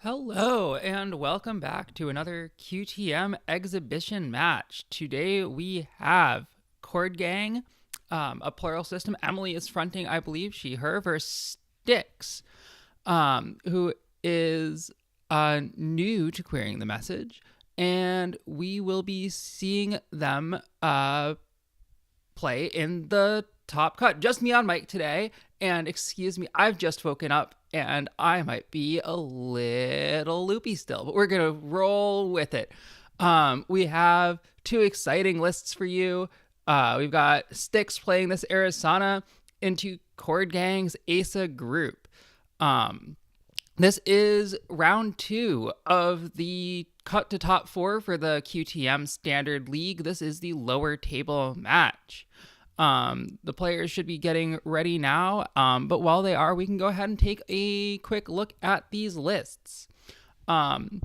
Hello, and welcome back to another QTM exhibition match. Today we have Chord Gang, a plural system. Emily is fronting, I believe, she, her, versus Styx, who is new to querying the message. And we will be seeing them play in the top cut. Just me on mic today. And excuse me, I've just woken up and I might be a little loopy still, but we're going to roll with it. We have two exciting lists for you. We've got Styx playing this Arizona into Chord Gang's ASA group. This is round 2 of the cut to top 4 for the QtM Standard League. This is the lower table match. The players should be getting ready now, but while they are, we can go ahead and take a quick look at these lists. On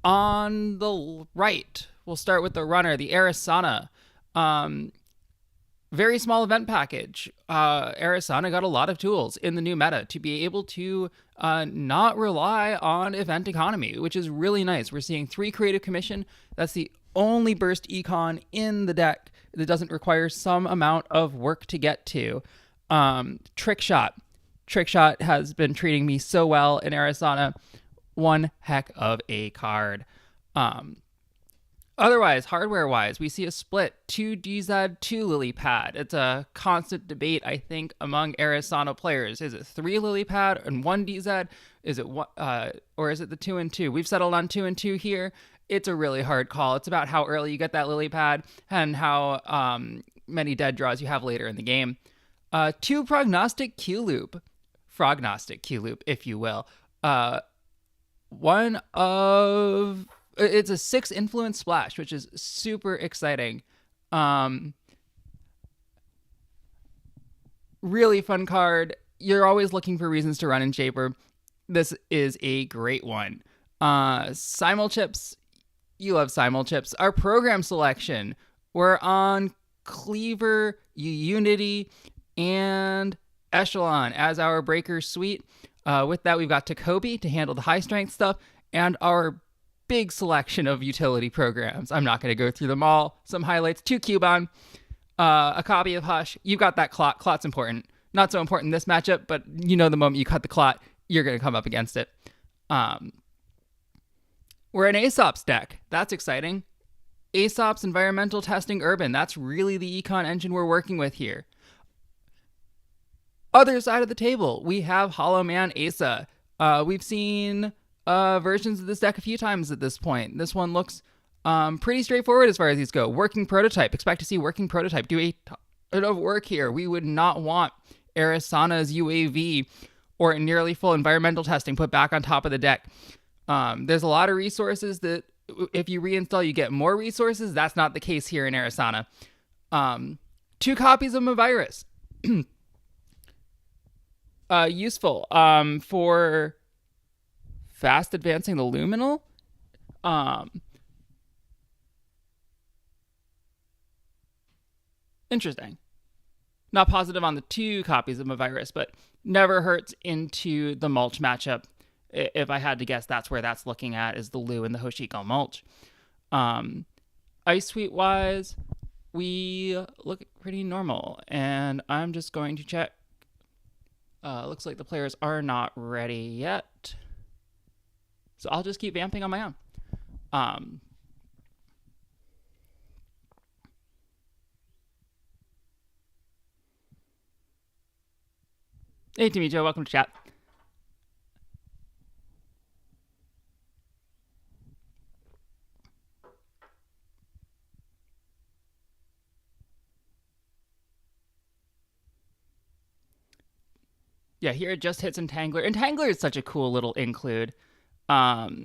the right, we'll start with the runner, the Arizona. Very small event package. Arizona got a lot of tools in the new meta to be able to not rely on event economy, which is really nice. We're seeing 3 creative commission. That's the only burst econ in the deck that doesn't require some amount of work to get to. Trick Shot has been treating me so well in Arizona. One heck of a card. Otherwise, hardware-wise, we see a split. 2 DZ, 2 Lily Pad. It's a constant debate, I think, among Arizona players. Is it 3 Lily Pad and 1 DZ? Is it one, or is it the 2 and 2? We've settled on 2 and 2 here. It's a really hard call. It's about how early you get that Lily Pad and how many dead draws you have later in the game. 2 Prognostic Q-Loop. Frognostic Q-Loop, if you will. It's a 6 influence splash, which is super exciting. Really fun card. You're always looking for reasons to run in Shaper. This is a great one. Simulchips. You love Simulchips. Our program selection. We're on Cleaver, Unity, and Echelon as our breaker suite. With that, we've got Takobi to handle the high strength stuff, and our big selection of utility programs. I'm not going to go through them all. Some highlights: 2 Cubon, a copy of Hush. You've got that Clot. Clot's important. Not so important in this matchup, but you know the moment you cut the Clot, you're going to come up against it. We're an Aesop's deck. That's exciting. Aesop's Environmental Testing Urban. That's really the econ engine we're working with here. Other side of the table, we have Hollow Man Asa. We've seen versions of this deck a few times at this point. This one looks pretty straightforward as far as these go. Working Prototype. Expect to see Working Prototype do a ton of work here. We would not want Arizona's UAV or nearly full environmental testing put back on top of the deck. There's a lot of resources that if you reinstall, you get more resources. That's not the case here in Arizona. 2 copies of Mavirus. Useful for fast advancing the Luminal. Interesting. Not positive on the 2 copies of Mavirus, but never hurts into the mulch matchup. If I had to guess, that's where that's looking at, is the Lu and the Hoshiko mulch. Ice Sweet wise, we look pretty normal, and I'm just going to check. Looks like the players are not ready yet, so I'll just keep vamping on my own. Hey, Timmy Joe, welcome to chat. Yeah, here it just hits Entangler. Entangler is such a cool little include. I've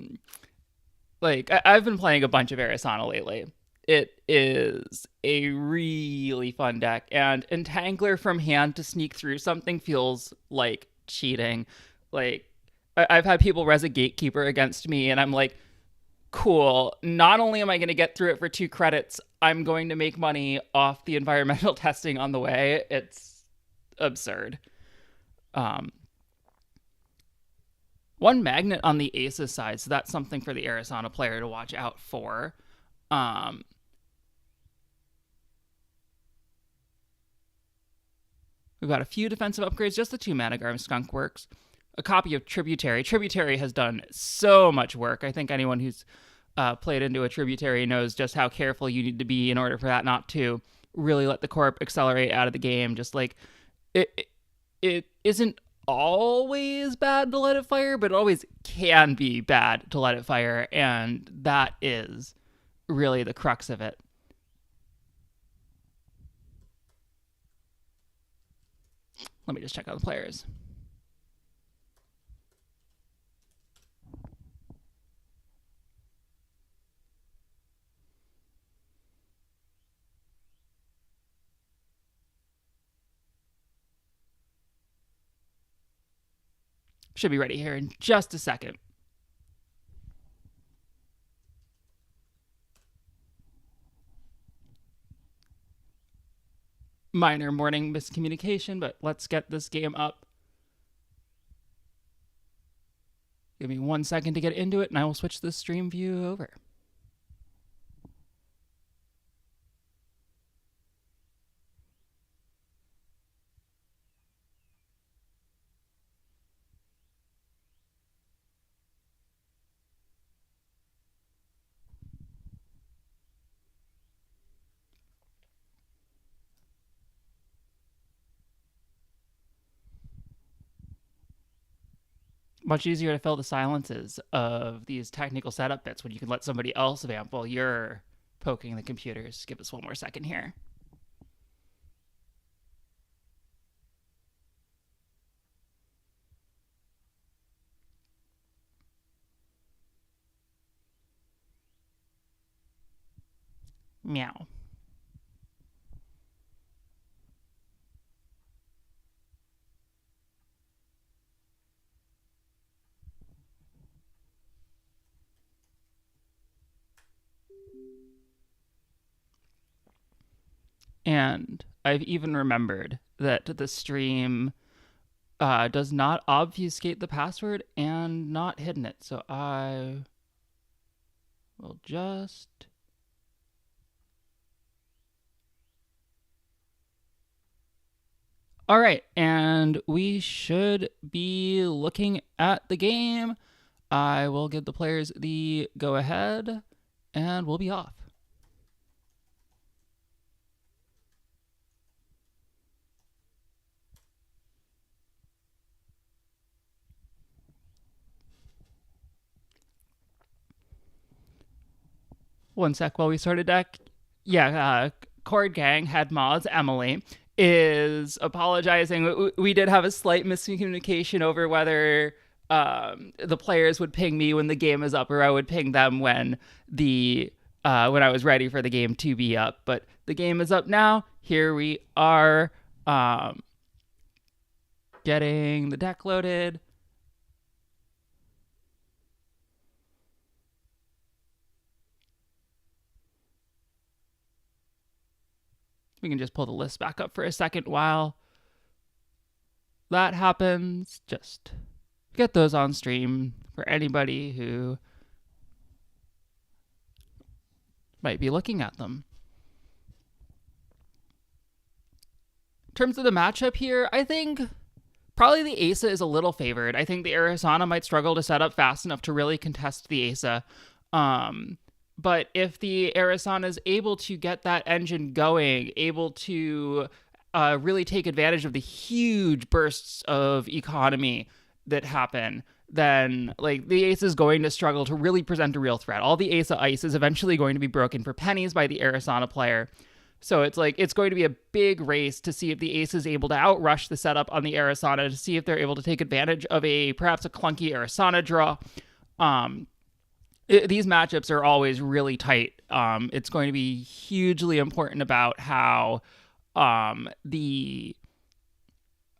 been playing a bunch of Arizona lately. It is a really fun deck, and Entangler from hand to sneak through something feels like cheating. I've had people res a Gatekeeper against me, and I'm like, cool. Not only am I going to get through it for 2 credits, I'm going to make money off the environmental testing on the way. It's absurd. one magnet on the aces side, so that's something for the Arizona player to watch out for. We've got a few defensive upgrades, just the 2 mana Garm Skunk Works. A copy of Tributary. Tributary has done so much work. I think anyone who's played into a Tributary knows just how careful you need to be in order for that not to really let the corp accelerate out of the game. Just like it isn't always bad to let it fire, but it always can be bad to let it fire, and that is really the crux of it. Let me just check out the players. Should be ready here in just a second. Minor morning miscommunication, but let's get this game up. Give me 1 second to get into it, and I will switch the stream view over. Much easier to fill the silences of these technical setup bits when you can let somebody else vamp while you're poking the computers. Give us 1 more second here. Meow. And I've even remembered that the stream does not obfuscate the password and not hidden it. So I will just... All right, and we should be looking at the game. I will give the players the go-ahead, and we'll be off. One sec while we start a deck. Yeah, Chord Gang, Head Moz, Emily, is apologizing. We did have a slight miscommunication over whether the players would ping me when the game is up, or I would ping them when I was ready for the game to be up. But the game is up now. Here we are, getting the deck loaded. We can just pull the list back up for a second while that happens. Just get those on stream for anybody who might be looking at them. In terms of the matchup here, I think probably the Asa is a little favored. I think the Arizona might struggle to set up fast enough to really contest the Asa. But if the Arizona is able to get that engine going, able to really take advantage of the huge bursts of economy that happen, then like the Ace is going to struggle to really present a real threat. All the Asa ice is eventually going to be broken for pennies by the Arizona player. So it's like it's going to be a big race to see if the Ace is able to outrush the setup on the Arizona, to see if they're able to take advantage of perhaps a clunky Arizona draw. These matchups are always really tight. It's going to be hugely important about how the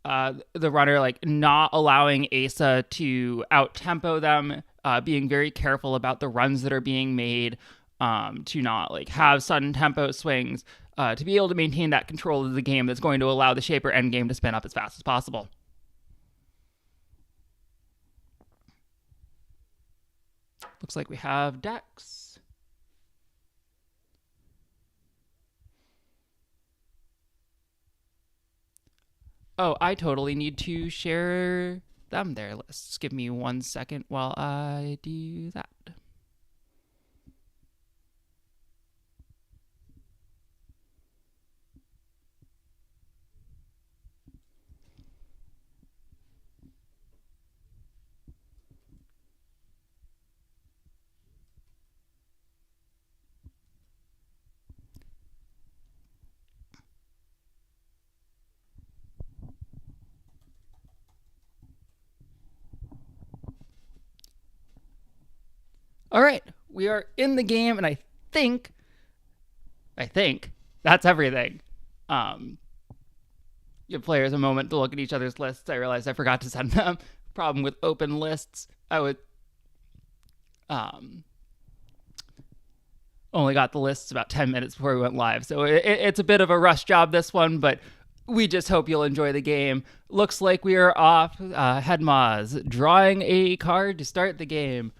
runner, like, not allowing Asa to out-tempo them, being very careful about the runs that are being made, to not like have sudden tempo swings, to be able to maintain that control of the game that's going to allow the Shaper endgame to spin up as fast as possible. Looks like we have decks. Oh, I totally need to share them there. Let's give me 1 second while I do that. All right, we are in the game, and I think that's everything. Give players a moment to look at each other's lists. I realized I forgot to send them. Problem with open lists, I would only got the lists about 10 minutes before we went live, so it's a bit of a rush job, this one, but we just hope you'll enjoy the game. Looks like we are off. Headmaz drawing a card to start the game.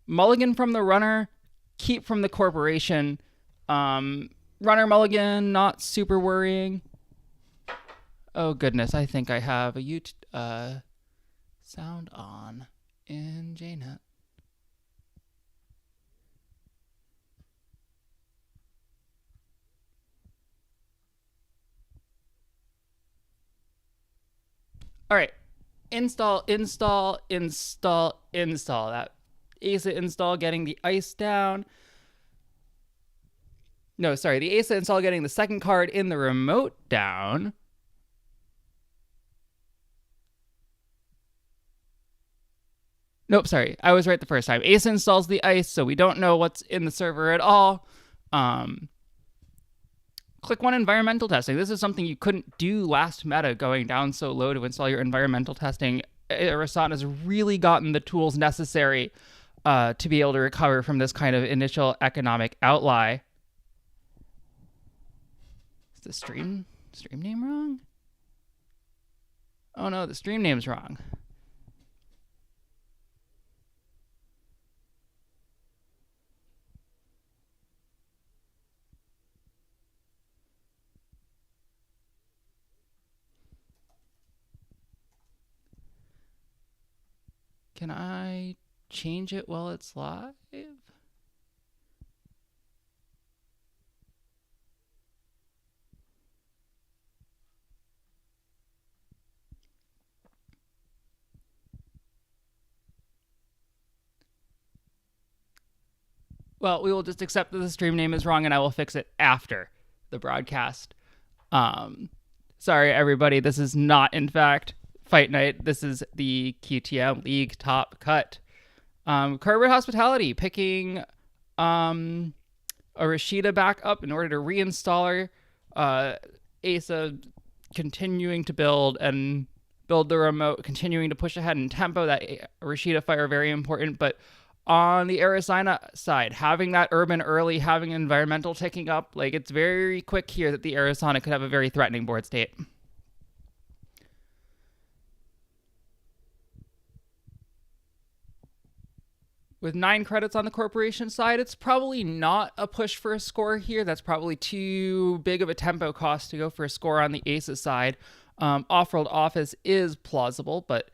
Mulligan from the runner, keep from the corporation. Runner mulligan, not super worrying. Oh goodness, I think I have a sound on in JNet. All right, install. That ASA install getting the ice down. No, sorry, the ASA install getting the second card in the remote down. Nope, sorry, I was right the first time. ASA installs the ice, so we don't know what's in the server at all. Click 1 environmental testing. This is something you couldn't do last meta, going down so low to install your environmental testing. Rasat has really gotten the tools necessary to be able to recover from this kind of initial economic outlie. Is the stream name wrong? Oh no, the stream name's wrong. Can I change it while it's live? Well, we will just accept that the stream name is wrong, and I will fix it after the broadcast. Sorry, everybody. This is not, in fact, Fight Night. This is the QtM League top cut. Chord Hospitality picking a Rashida back up in order to reinstall her. Asa continuing to build the remote, continuing to push ahead in tempo. That Rashida fire very important, but on the Arizona side, having that urban early, having environmental ticking up, like it's very quick here that the Arizona could have a very threatening board state. With 9 credits on the corporation side, it's probably not a push for a score here. That's probably too big of a tempo cost to go for a score on the Aces side. Off-world office is plausible, but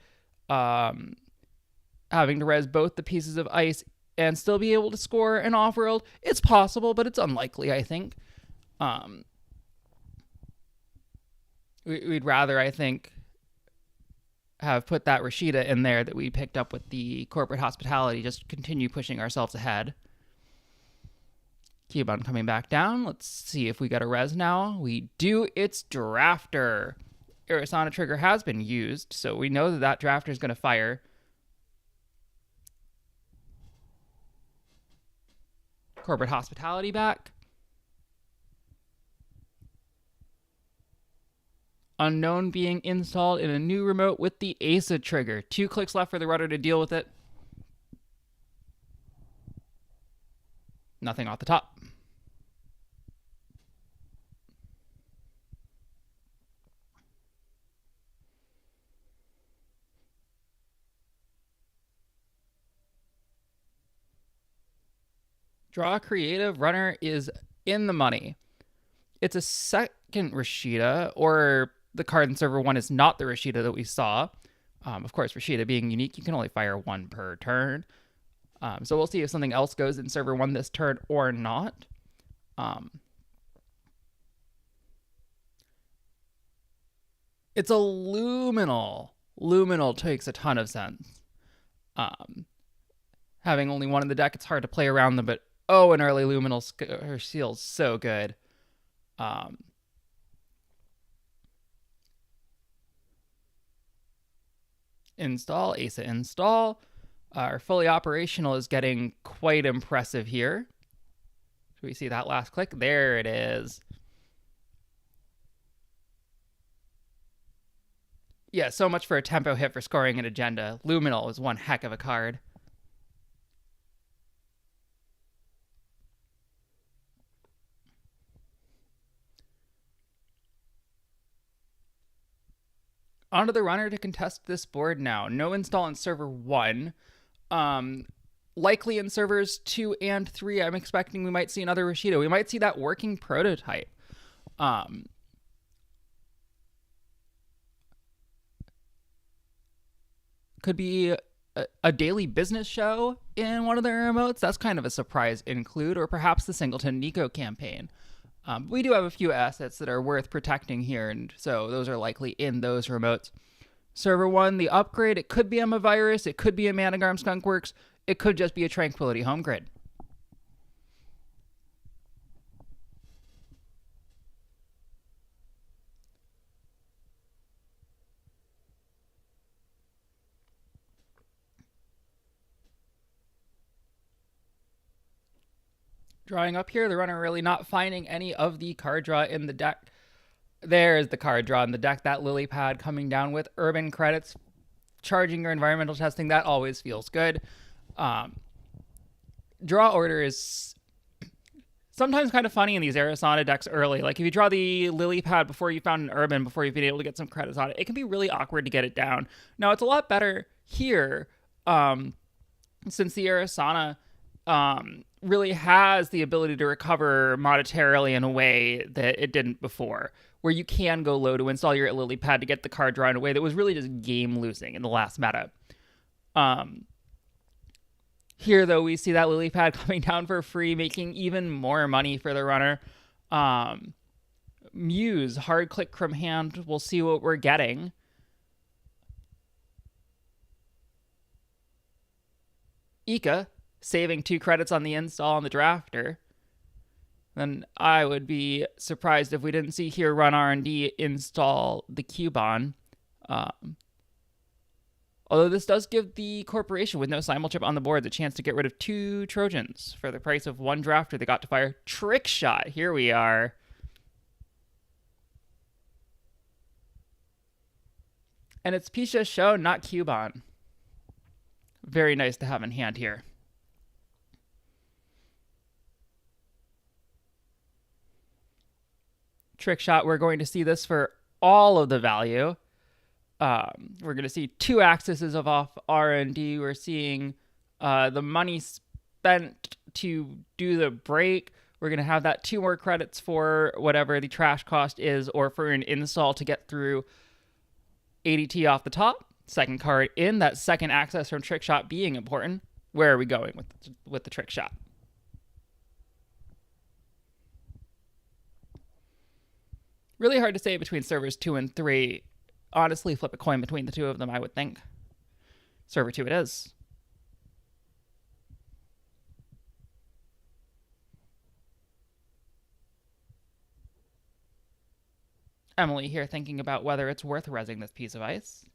having to res both the pieces of ice and still be able to score an off-world, it's possible, but it's unlikely, I think. We'd rather, I think, have put that Rashida in there that we picked up with the corporate hospitality, just continue pushing ourselves ahead. Cubon coming back down. Let's see if we got a res now. We do. It's Drafter. Arizona trigger has been used, so we know that that Drafter is going to fire. Corporate hospitality back. Unknown being installed in a new remote with the ASA trigger. 2 clicks left for the rudder to deal with it. Nothing off the top. Draw creative. Runner is in the money. It's a second Rashida, or the card in server 1 is not the Rashida that we saw. Of course, Rashida being unique, you can only fire 1 per turn. So we'll see if something else goes in server 1 this turn or not. It's a Luminal. Luminal takes a ton of sense. Having only 1 in the deck, it's hard to play around them, but oh, an early Luminal Seal's so good. Install, Asa install. Our fully operational is getting quite impressive here. Should we see that last click? There it is. Yeah, so much for a tempo hit for scoring an agenda. Luminal was one heck of a card. Onto the runner to contest this board now. No install in server 1. Likely in servers 2 and 3, I'm expecting we might see another Rashida. We might see that working prototype. Could be a daily business show in one of their remotes. That's kind of a surprise include, or perhaps the Singleton Nico campaign. We do have a few assets that are worth protecting here, and so those are likely in those remotes. Server 1, the upgrade, it could be a Virus, it could be a Managarm Skunkworks, it could just be a Tranquility Home Grid. Drawing up here, the runner really not finding any of the card draw in the deck. There's the card draw in the deck. That lily pad coming down with urban credits, charging your environmental testing. That always feels good. Draw order is sometimes kind of funny in these Arizona decks early. Like if you draw the lily pad before you found an urban, before you've been able to get some credits on it, it can be really awkward to get it down. Now it's a lot better here since the Arizona really has the ability to recover monetarily in a way that it didn't before, where you can go low to install your lily pad to get the card draw in a way that was really just game losing in the last meta. Here, though, we see that lily pad coming down for free, making even more money for the runner. Muse, hard click from hand. We'll see what we're getting. Ika, saving 2 credits on the install on the drafter. Then I would be surprised if we didn't see here run R&D install the Cubon. Although this does give the corporation with no simulchip on the board the chance to get rid of 2 Trojans for the price of 1 drafter they got to fire Trick Shot. Here we are. And it's Pisha's show, not Cubon. Very nice to have in hand here. Trick Shot, we're going to see this for all of the value. We're going to see 2 accesses of off R&D. We're seeing the money spent to do the break. We're going to have that 2 more credits for whatever the trash cost is, or for an install to get through ADT off the top. Second card in, that second access from Trick Shot being important. Where are we going with the Trick Shot? Really hard to say between servers 2 and 3. Honestly, flip a coin between the 2 of them, I would think. Server 2 it is. Emily here thinking about whether it's worth rezzing this piece of ice.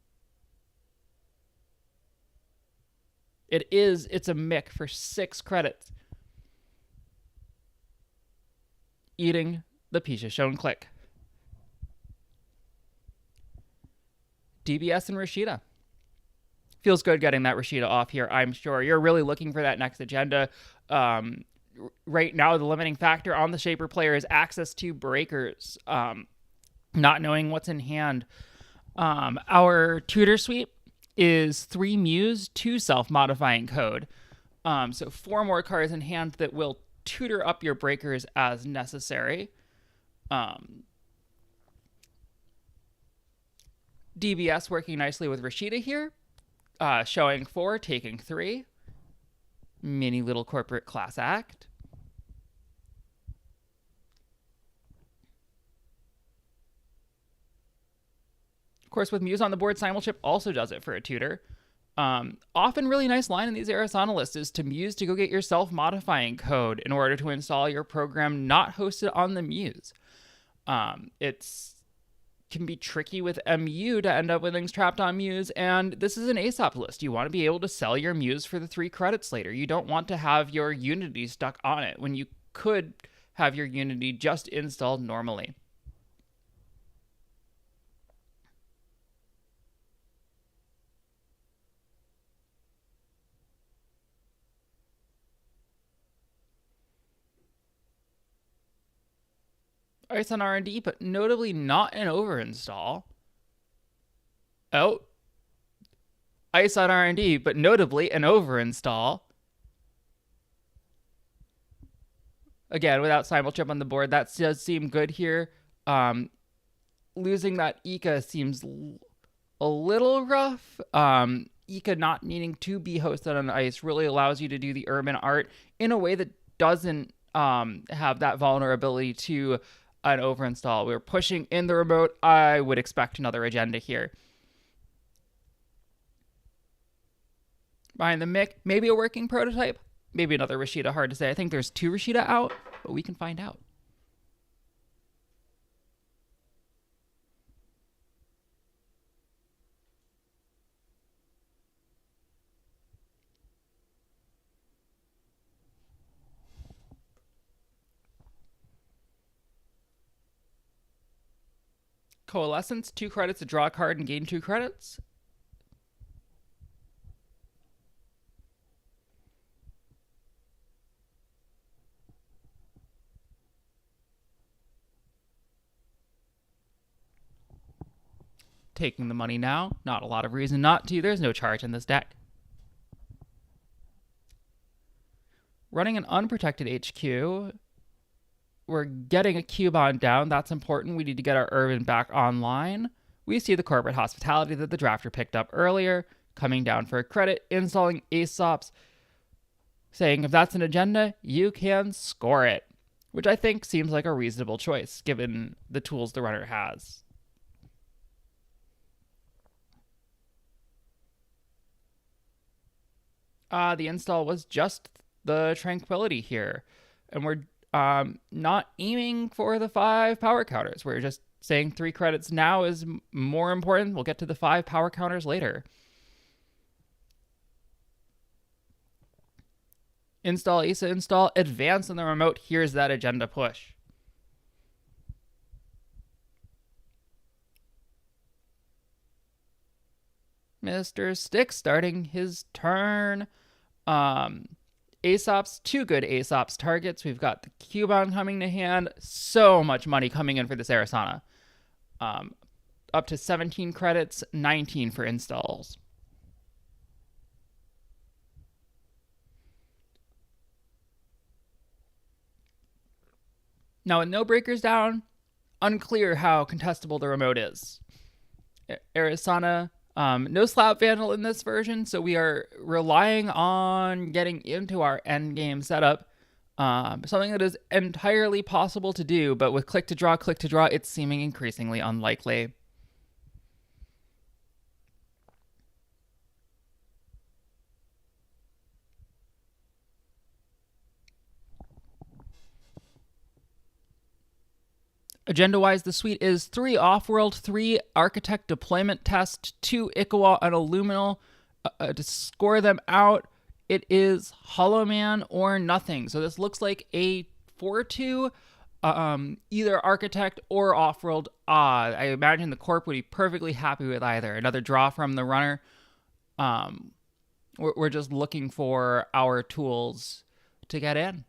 It is. It's a mick for 6 credits. Eating the Pisha shown click. DBS and Rashida. Feels good getting that Rashida off here, I'm sure. You're really looking for that next agenda. Right now, the limiting factor on the Shaper player is access to breakers. Not knowing what's in hand. Our tutor sweep is 3 Muse, 2 self-modifying code. So 4 more cards in hand that will tutor up your breakers as necessary. DBS working nicely with Rashida here. Showing 4, taking 3. Mini little corporate class act. Of course, with Muse on the board, Simulchip also does it for a tutor. Often really nice line in these Arizona lists is to Muse to go get your self-modifying code in order to install your program not hosted on the Muse. It's can be tricky with MU to end up with things trapped on Muse, and this is an ASOP list. You want to be able to sell your Muse for the 3 credits later. You don't want to have your Unity stuck on it when you could have your Unity just installed normally. Ice on R&D, but notably not an overinstall. Oh. Ice on R&D, but notably an overinstall. Again, without Simulchip on the board, that does seem good here. Losing that Ika seems a little rough. Ika not needing to be hosted on Ice really allows you to do the urban art in a way that doesn't have that vulnerability to an overinstall. We're pushing in the remote. I would expect another agenda here. Behind the mic, maybe a working prototype, maybe another Rashida, hard to say. I think there's 2 Rashida out, but we can find out. Coalescence, 2 credits to draw a card and gain 2 credits. Taking the money now. Not a lot of reason not to. There's no charge in this deck. Running an unprotected HQ. We're getting a Cubon down. That's important. We need to get our Urban back online. We see the corporate hospitality that the drafter picked up earlier, coming down for a credit, installing ASOPs, saying if that's an agenda, you can score it, which I think seems like a reasonable choice given the tools the runner has. The install was just the Tranquility here, and we're not aiming for the 5 power counters. We're just saying 3 credits now is more important. We'll get to the 5 power counters later. Install, ASA install, advance on the remote. Here's that agenda push. Mr. Styx starting his turn. ASOPs, 2 good ASOPs targets. We've got the Cubon coming to hand. So much money coming in for this Arizona. Up to 17 credits, 19 for installs. Now, with no breakers down, unclear how contestable the remote is. Arizona, no Slap Vandal in this version, so we are relying on getting into our endgame setup. Something that is entirely possible to do, but with click to draw, it's seeming increasingly unlikely. Agenda-wise, the suite is 3 Off-World, 3 Architect Deployment Test, 2 Ikawa and Illuminal. To score them out, it is Hollow Man or nothing. So this looks like a 4-2, either Architect or Off-World. I imagine the Corp would be perfectly happy with either. Another draw from the runner. We're just looking for our tools to get in.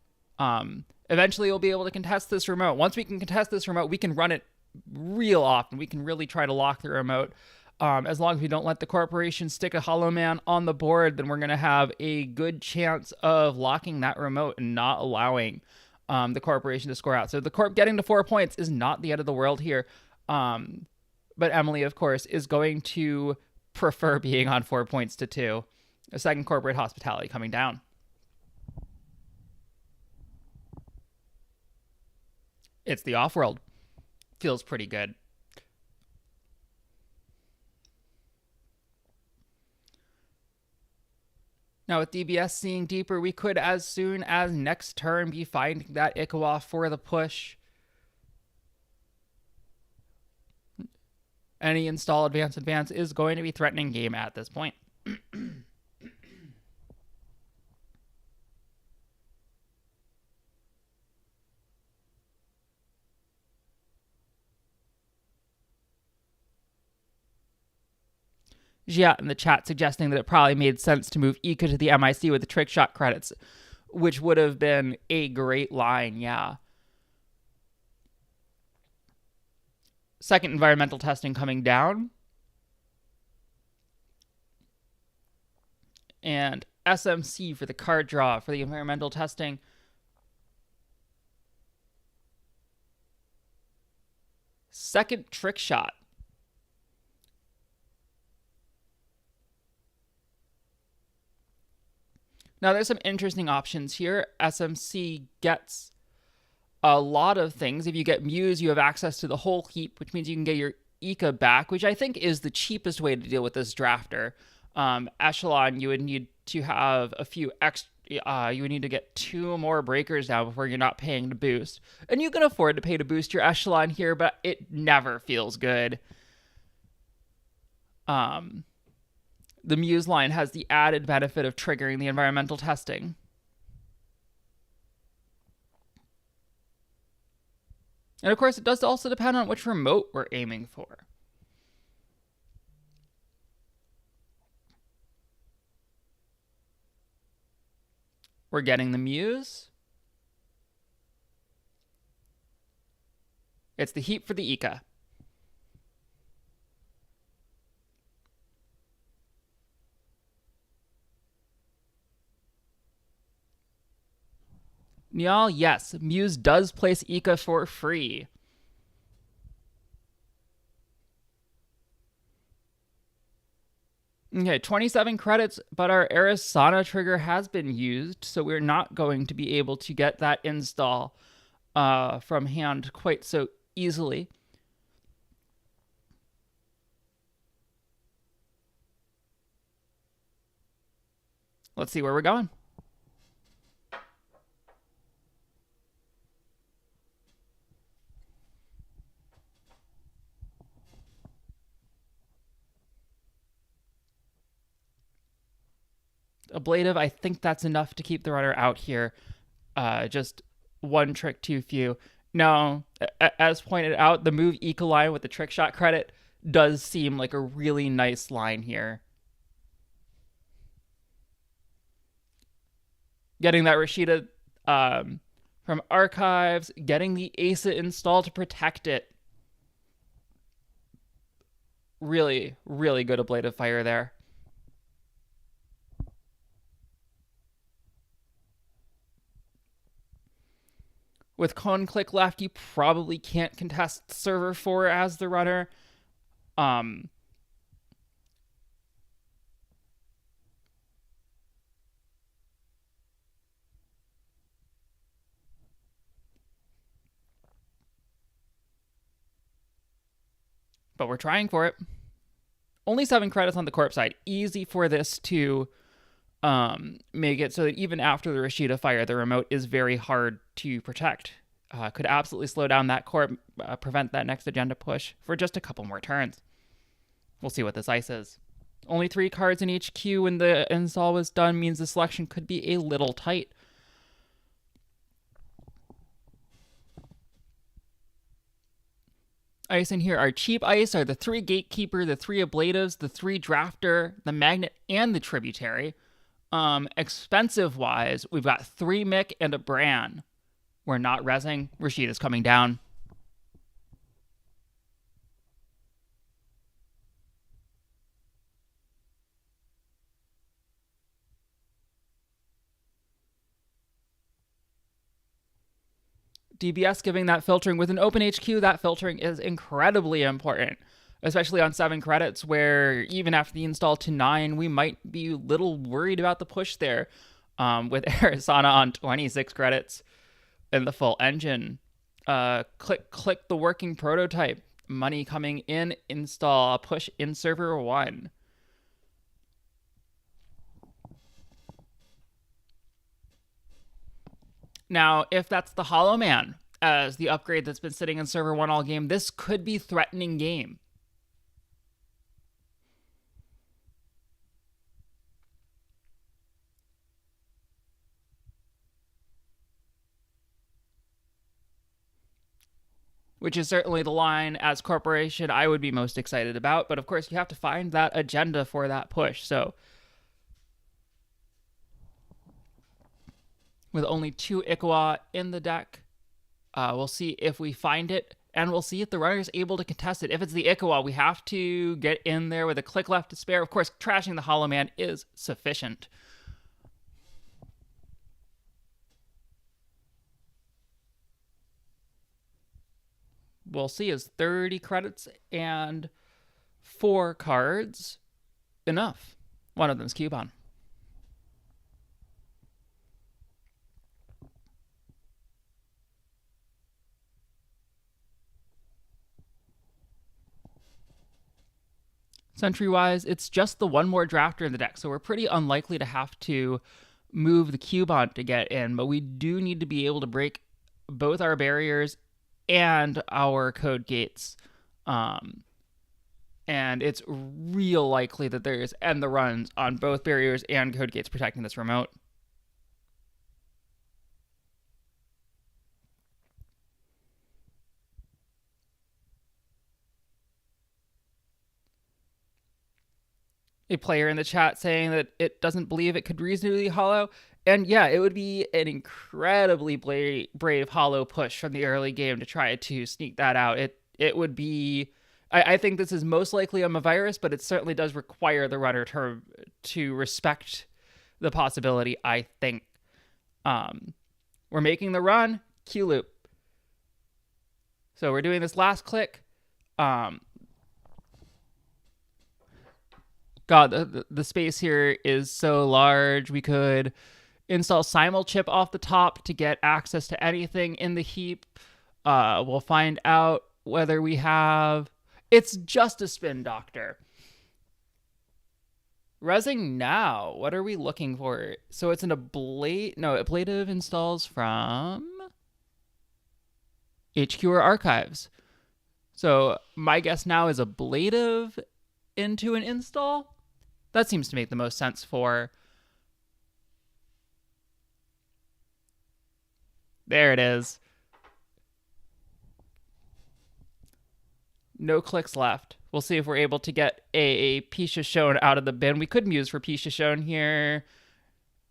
Eventually, we'll be able to contest this remote. Once we can contest this remote, we can run it real often. We can really try to lock the remote. As long as we don't let the corporation stick a Hollow Man on the board, then we're going to have a good chance of locking that remote and not allowing the corporation to score out. So the corp getting to 4 points is not the end of the world here. But Emily, of course, is going to prefer being on 4 points to 2. A second corporate hospitality coming down. It's the off-world. Feels pretty good. Now with DBS seeing deeper, we could as soon as next turn be finding that Ikawa for the push. Any install advance is going to be threatening game at this point. Gia in the chat suggesting that it probably made sense to move Ika to the MIC with the trick shot credits, which would have been a great line, yeah. Second environmental testing coming down. And SMC for the card draw for the environmental testing. Second trick shot. Now, there's some interesting options here. SMC gets a lot of things. If you get Muse, you have access to the whole heap, which means you can get your Ika back, which I think is the cheapest way to deal with this drafter. Echelon, you would need to have a few extra. You would need to get 2 more breakers now before you're not paying to boost. And you can afford to pay to boost your Echelon here, but it never feels good. The Muse line has the added benefit of triggering the environmental testing. And of course, it does also depend on which remote we're aiming for. We're getting the Muse. It's the heap for the Ika. Niall, yes, Muse does place Ika for free. Okay, 27 credits, but our Arisana trigger has been used, so we're not going to be able to get that install from hand quite so easily. Let's see where we're going. Ablative, I think that's enough to keep the runner out here. Just one trick too few. No, as pointed out, the move Ika line with the trick shot credit does seem like a really nice line here. Getting that Rashida from Archives, getting the ASA install to protect it. Really, really good ablative fire there. With Cone Click left, you probably can't contest server 4 as the runner. But we're trying for it. Only 7 credits on the corp side. Easy for this to make it so that even after the Rashida fire, the remote is very hard to protect. Could absolutely slow down that corp, prevent that next agenda push for just a couple more turns. We'll see what this ice is. Only 3 cards in each queue when the install was done means the selection could be a little tight. Ice in here are cheap ice, are the 3 Gatekeeper, the 3 Ablatives, the 3 Drafter, the Magnet, and the Tributary. Expensive-wise, we've got 3 Mick and a Bran. We're not rezzing. Rashida's coming down. DBS giving that filtering. With an open HQ, that filtering is incredibly important, especially on 7 credits, where even after the install to 9, we might be a little worried about the push there. With Arizona on 26 credits and the full engine. Click the working prototype. Money coming in, install, push in server 1. Now, if that's the Hollow Man as the upgrade that's been sitting in server 1 all game, this could be threatening game. Which is certainly the line as corporation I would be most excited about. But of course, you have to find that agenda for that push. So with only 2 Ikawa in the deck, we'll see if we find it, and we'll see if the runner is able to contest it. If it's the Ikawa, we have to get in there with a click left to spare. Of course, trashing the Hollow Man is sufficient. We'll see, is 30 credits and 4 cards enough? One of them's coupon. Sentry-wise, it's just the one more drafter in the deck, so we're pretty unlikely to have to move the coupon to get in, but we do need to be able to break both our barriers and our code gates. And it's real likely that there's end the runs on both barriers and code gates protecting this remote. A player in the chat saying that it doesn't believe it could reasonably hollow. And yeah, it would be an incredibly brave hollow push from the early game to try to sneak that out. It would be... I think this is most likely a virus, but it certainly does require the runner to respect the possibility, I think. We're making the run. Q loop. So we're doing this last click. God, the space here is so large. We could install Simulchip off the top to get access to anything in the heap. We'll find out whether we have... It's just a Spin Doctor. Rezzing now. What are we looking for? So it's an ablative installs from HQ or Archives. So my guess now is ablative into an install. That seems to make the most sense for... There it is. No clicks left. We'll see if we're able to get a Pisha Shown out of the bin. We could muse for Pisha Shown here.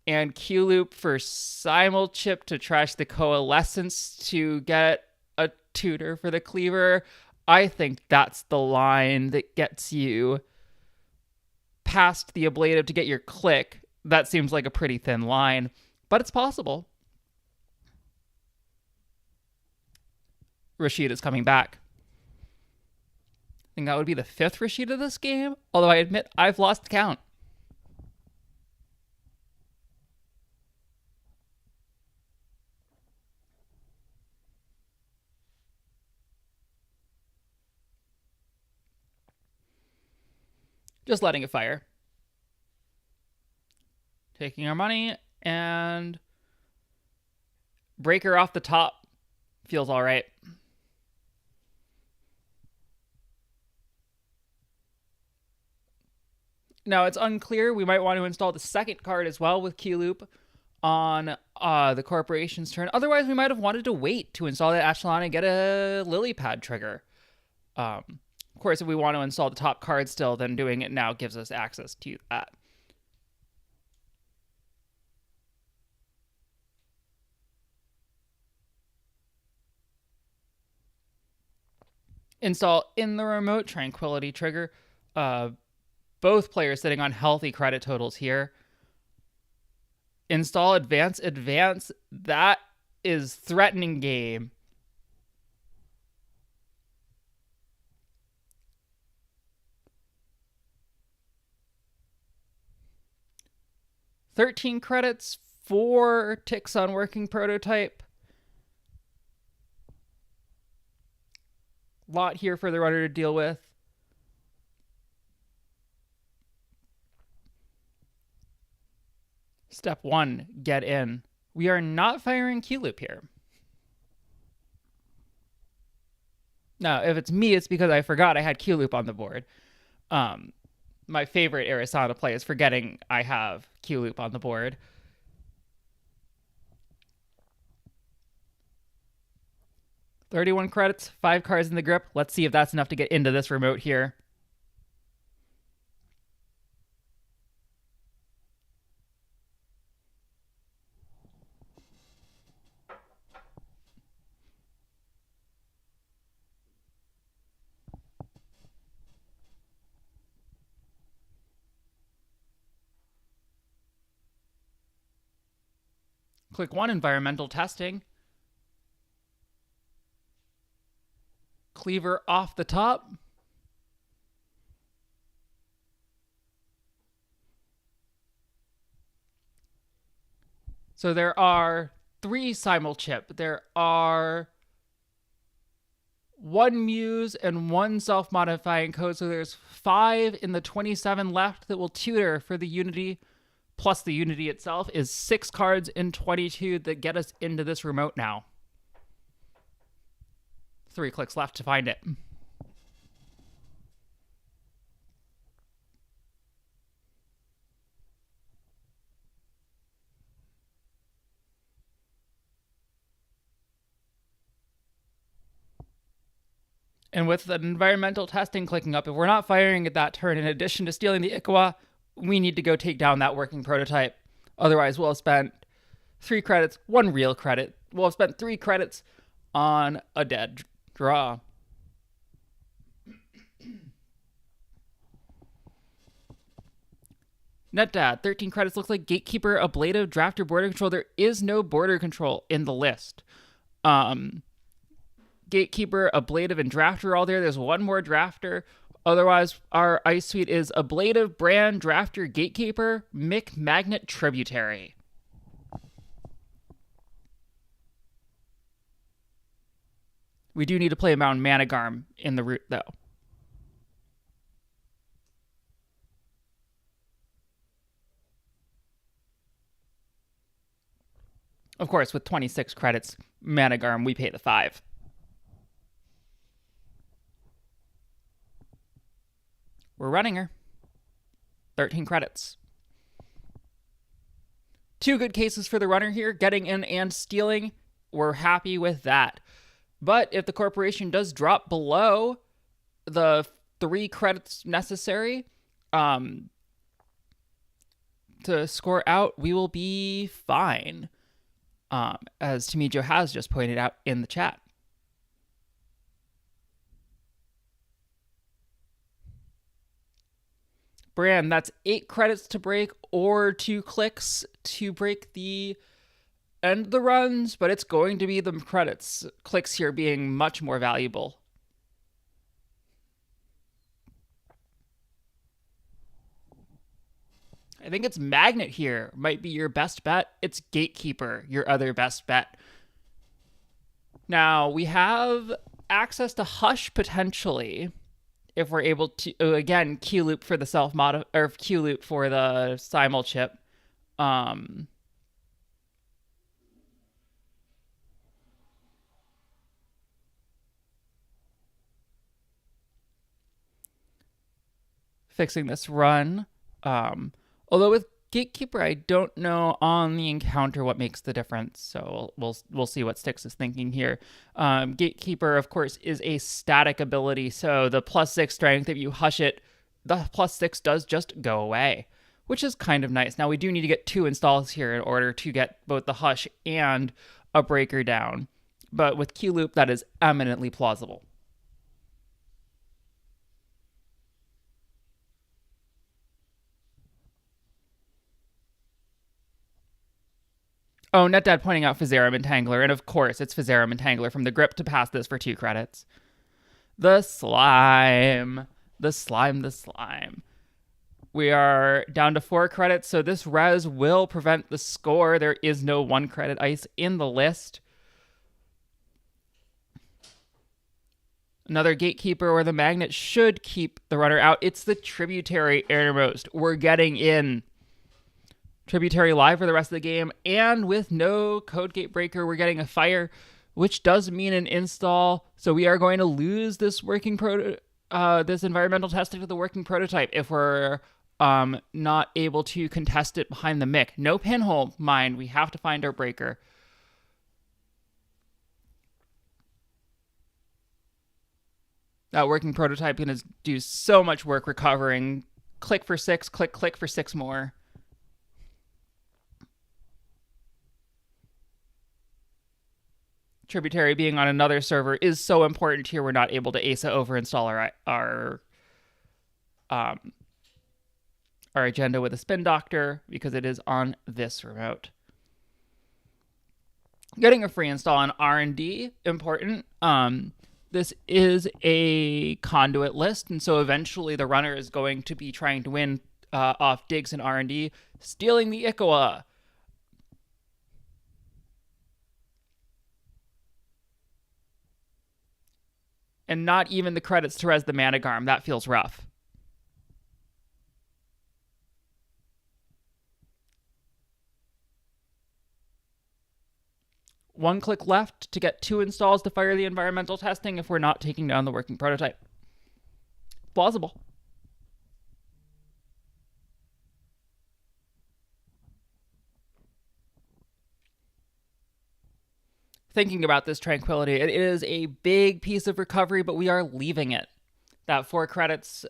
And Q loop for Simulchip to trash the Coalescence to get a tutor for the Cleaver. I think that's the line that gets you past the ablative to get your click. That seems like a pretty thin line, but it's possible. Rashid is coming back. I think that would be the 5th Rashid of this game, although I admit I've lost count. Just letting it fire. Taking our money, and breaker off the top feels all right. Now, it's unclear. We might want to install the second card as well with Key Loop on the corporation's turn. Otherwise, we might have wanted to wait to install that Echelon and get a Lily Pad trigger. Of course, if we want to install the top card still, then doing it now gives us access to that. Install in the remote Tranquility trigger. Both players sitting on healthy credit totals here. Install advance. That is threatening game. 13 credits, 4 ticks on working prototype. Lot here for the runner to deal with. Step 1, get in. We are not firing Q loop here. Now, if it's me, it's because I forgot I had Q loop on the board. My favorite Arizona play is forgetting I have Q loop on the board. $31 credits, 5 cards in the grip. Let's see if that's enough to get into this remote here. Click 1, environmental testing. Cleaver off the top. So there are 3 simul-chip. There are 1 muse and 1 self-modifying code. So there's 5 in the 27 left that will tutor for the Unity. Plus the Unity itself is 6 cards in 22 that get us into this remote now. 3 clicks left to find it. And with the environmental testing clicking up, if we're not firing at that turn, in addition to stealing the Ikawa, we need to go take down that working prototype. Otherwise, we'll have spent 3 credits, 1 real credit. We'll have spent 3 credits on a dead draw. NetDad, 13 credits, looks like Gatekeeper, Ablative, Drafter, Border Control. There is no Border Control in the list. Gatekeeper, Ablative, and Drafter are all there. There's 1 more Drafter. Otherwise, our ice suite is Ablative, Brand, Drafter, Gatekeeper, Mick, Magnet, Tributary. We do need to play a Mountain Managarm in the route, though. Of course, with 26 credits, Managarm, we pay the 5. We're running her. 13 credits. 2 good cases for the runner here, getting in and stealing. We're happy with that. But if the corporation does drop below the 3 credits necessary to score out, we will be fine, as Tamijo has just pointed out in the chat. Brand, that's 8 credits to break or 2 clicks to break the end of the runs, but it's going to be the credits. Clicks here being much more valuable. I think it's Magnet here might be your best bet. It's Gatekeeper, your other best bet. Now, we have access to Hush potentially if we're able to, again, Q loop for the or Q loop for the simul chip. Fixing this run. Although with Gatekeeper, I don't know on the encounter what makes the difference, so we'll see what Styx is thinking here. Gatekeeper, of course, is a static ability, so the +6 strength, if you hush it, the +6 does just go away, which is kind of nice. Now, we do need to get 2 installs here in order to get both the hush and a breaker down, but with Q loop, that is eminently plausible. Oh, NetDad pointing out Physarum Entangler, and of course it's Physarum Entangler from the grip to pass this for 2 credits. The slime. The slime, the slime. We are down to 4 credits, so this res will prevent the score. There is no 1 credit ice in the list. Another gatekeeper or the magnet should keep the runner out. It's the tributary innermost. We're getting in tributary live for the rest of the game, and with no code gate breaker, we're getting a fire, which does mean an install. So we are going to lose this this environmental testing to the working prototype if we're not able to contest it behind the mic. No pinhole, mind. We have to find our breaker. That working prototype going to do so much work recovering. Click for 6, click for 6 more. Tributary being on another server is so important here. We're not able to ASA overinstall our agenda with a spin doctor because it is on this remote. Getting a free install on R&D, important. This is a conduit list, and so eventually the runner is going to be trying to win off digs and R&D, stealing the Ikoa. And not even the credits to res the Managarm. That feels rough. One click left to get 2 installs to fire the environmental testing if we're not taking down the working prototype. Plausible. Thinking about this tranquility, it is a big piece of recovery, but we are leaving it. That 4 credits,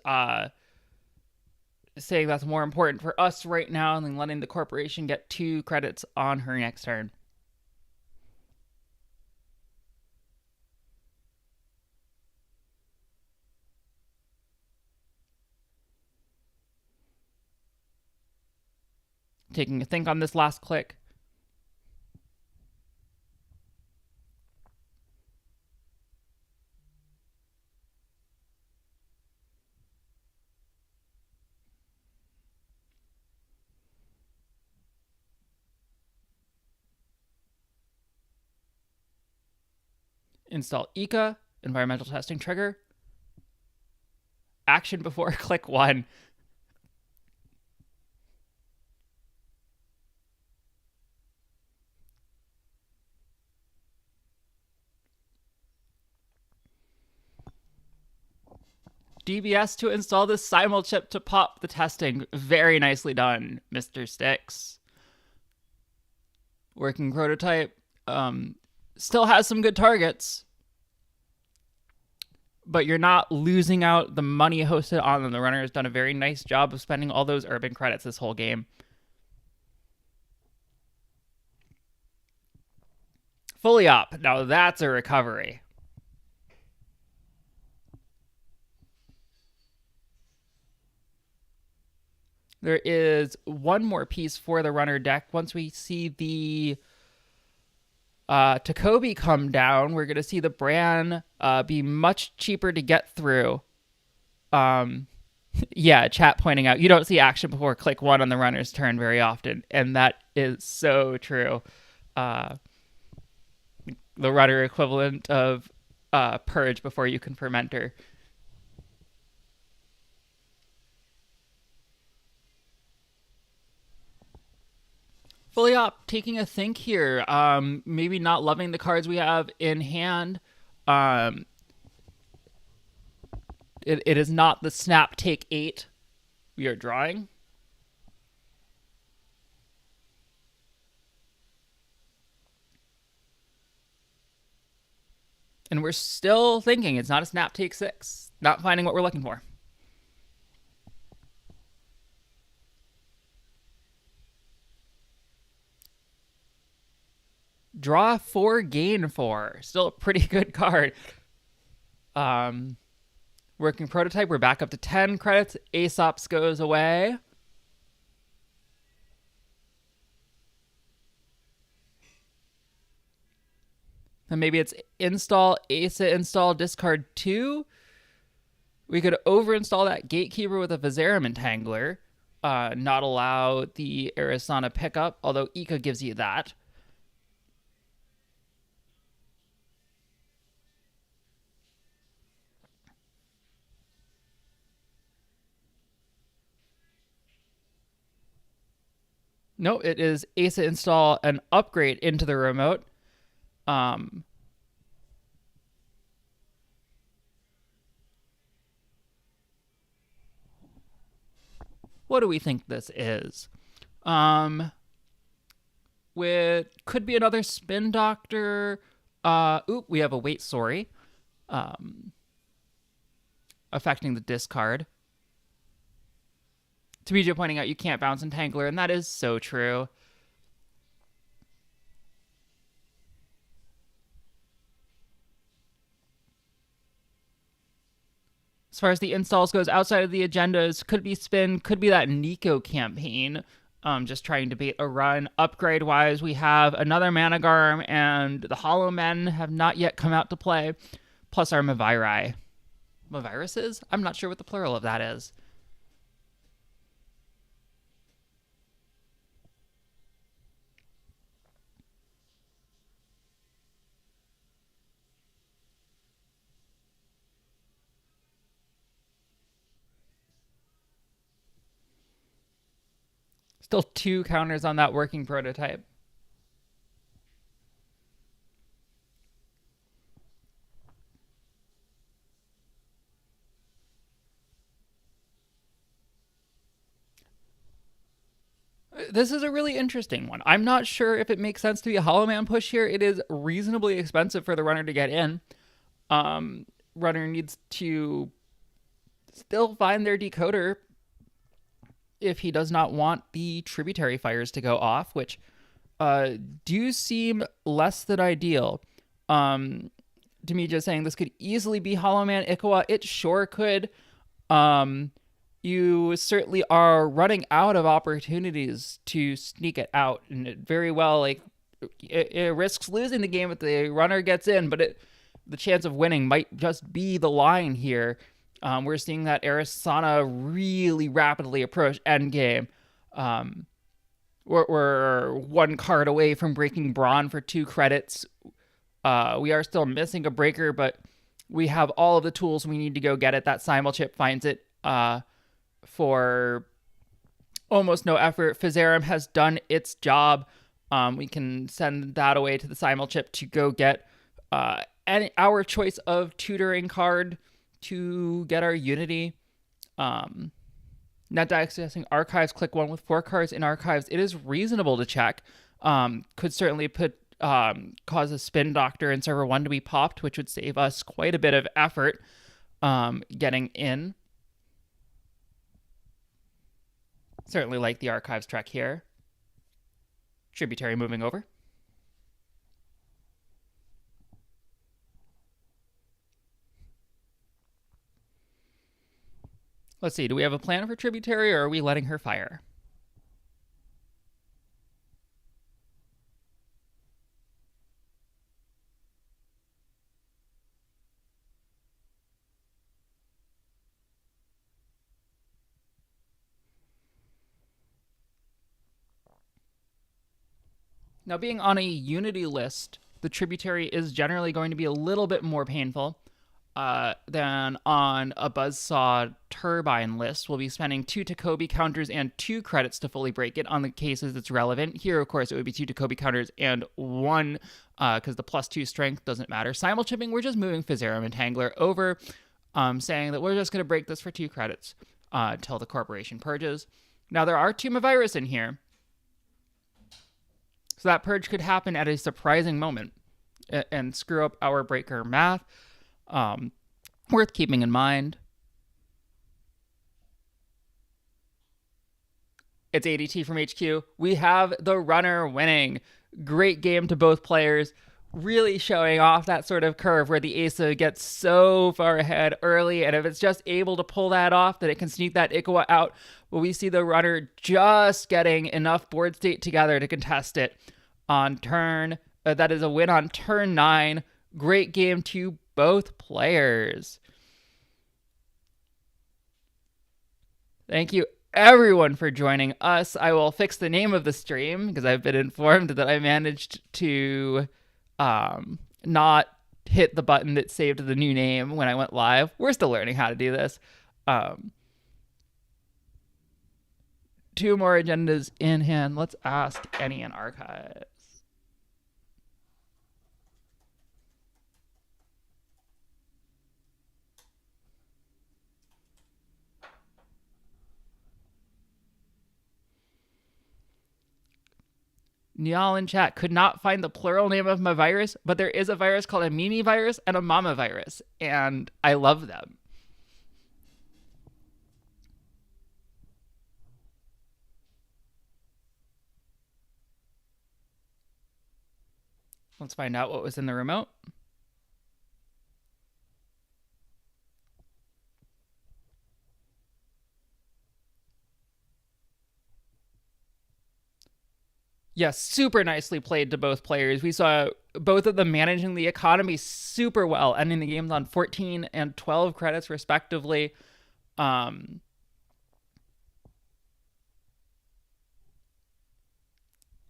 saying that's more important for us right now than letting the corporation get 2 credits on her next turn. Taking a think on this last click. Install ECA, environmental testing trigger. Action before click 1. DBS to install the simul chip to pop the testing. Very nicely done, Mr. Styx. Working prototype. Still has some good targets, but you're not losing out the money hosted on them. The runner has done a very nice job of spending all those urban credits this whole game. Fully up. Now that's a recovery. There is one more piece for the runner deck. Once we see the Takobi come down, we're going to see the Bran be much cheaper to get through. Yeah, chat pointing out, you don't see action before click 1 on the runner's turn very often, and that is so true. The runner equivalent of purge before you can fermenter. Fully up, taking a think here. Maybe not loving the cards we have in hand. It is not the snap take 8 we are drawing. And we're still thinking it's not a snap take 6. Not finding what we're looking for. Draw 4, gain 4. Still a pretty good card. Working prototype, we're back up to 10 credits. Aesop's goes away. And maybe it's install, ASA install, discard 2. We could overinstall that Gatekeeper with a Viserum Entangler. not allow the Arizona pickup, although Ika gives you that. No, it is ASA install an upgrade into the remote. Um, what do we think this is? With could be another spin doctor. We have a wait, sorry. Affecting the discard. Tamija pointing out you can't bounce Entangler, and that is so true. As far as the installs goes, outside of the agendas, could be spin, could be that Nico campaign. Just trying to bait a run. Upgrade wise, we have another Managarm, and the Hollow Men have not yet come out to play. Plus our Maviri. Maviruses? I'm not sure what the plural of that is. Still 2 counters on that working prototype. This is a really interesting one. I'm not sure if it makes sense to be a Hollow Man push here. It is reasonably expensive for the runner to get in. Runner needs to still find their decoder if he does not want the tributary fires to go off, which do seem less than ideal. Demeja saying this could easily be Hollow Man Ikawa. It sure could. You certainly are running out of opportunities to sneak it out, and it very well, like, it risks losing the game if the runner gets in, but the chance of winning might just be the line here. We're seeing that Arizona really rapidly approach endgame. We're 1 card away from breaking Brawn for 2 credits. We are still missing a breaker, but we have all of the tools we need to go get it. That Simulchip finds it for almost no effort. Fizerum has done its job. We can send that away to the Simulchip to go get our choice of tutoring card to get our Unity. Not accessing archives, click 1 with 4 cards in archives. It is reasonable to check. Could certainly cause a spin doctor in server 1 to be popped, which would save us quite a bit of effort getting in. Certainly like the archives track here. Tributary moving over. Let's see, do we have a plan for Tributary, or are we letting her fire? Now, being on a Unity list, the Tributary is generally going to be a little bit more painful than on a Buzzsaw Turbine list. We'll be spending 2 Takobi counters and 2 credits to fully break it on the cases that's relevant. Here, of course, it would be 2 Takobi counters and 1, because the +2 strength doesn't matter. Simulchipping, we're just moving Fizerum and Tangler over, saying that we're just going to break this for 2 credits until the corporation purges. Now, there are 2 Mavirus in here, so that purge could happen at a surprising moment and screw up our breaker math. Worth keeping in mind. It's ADT from HQ. We have the runner winning. Great game to both players. Really showing off that sort of curve where the Asa gets so far ahead early, and if it's just able to pull that off, that it can sneak that Ikawa out. But we see the runner just getting enough board state together to contest it on turn. That is a win on turn 9. Great game to both players. Thank you everyone for joining us. I will fix the name of the stream because I've been informed that I managed to not hit the button that saved the new name when I went live. We're still learning how to do this. 2 more agendas in hand. Let's ask any in archives. Niall in chat could not find the plural name of my virus, but there is a virus called a Mimi virus and a Mama virus, and I love them. Let's find out what was in the remote. Yes, super nicely played to both players. We saw both of them managing the economy super well, ending the games on 14 and 12 credits respectively.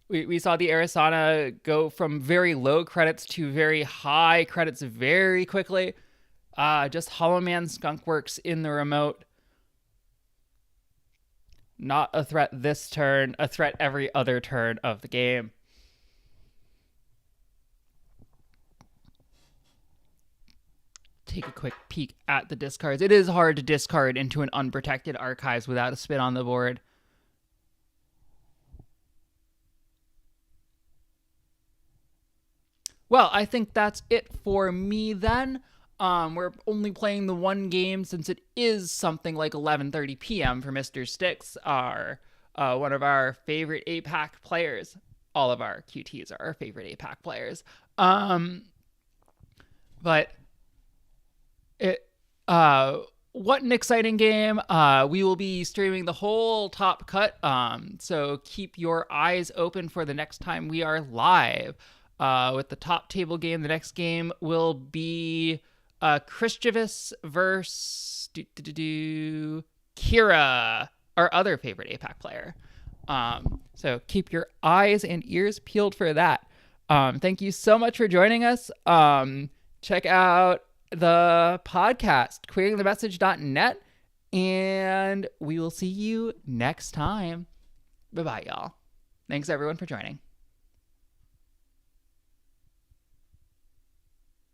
We saw the Arizona go from very low credits to very high credits very quickly. Just Hollow Man Skunkworks in the remote. Not a threat this turn, a threat every other turn of the game. Take a quick peek at the discards. It is hard to discard into an unprotected archives without a spin on the board. Well, I think that's it for me then. We're only playing the one game since it is something like 11:30 p.m. for Mr. Styx, one of our favorite APAC players. All of our QTs are our favorite APAC players. But what an exciting game. We will be streaming the whole top cut. So keep your eyes open for the next time we are live. With the top table game, the next game will be Christovis versus Kira, our other favorite APAC player. So keep your eyes and ears peeled for that. Thank you so much for joining us. Check out the podcast, queryingthemessage.net, and we will see you next time. Bye-bye, y'all. Thanks, everyone, for joining.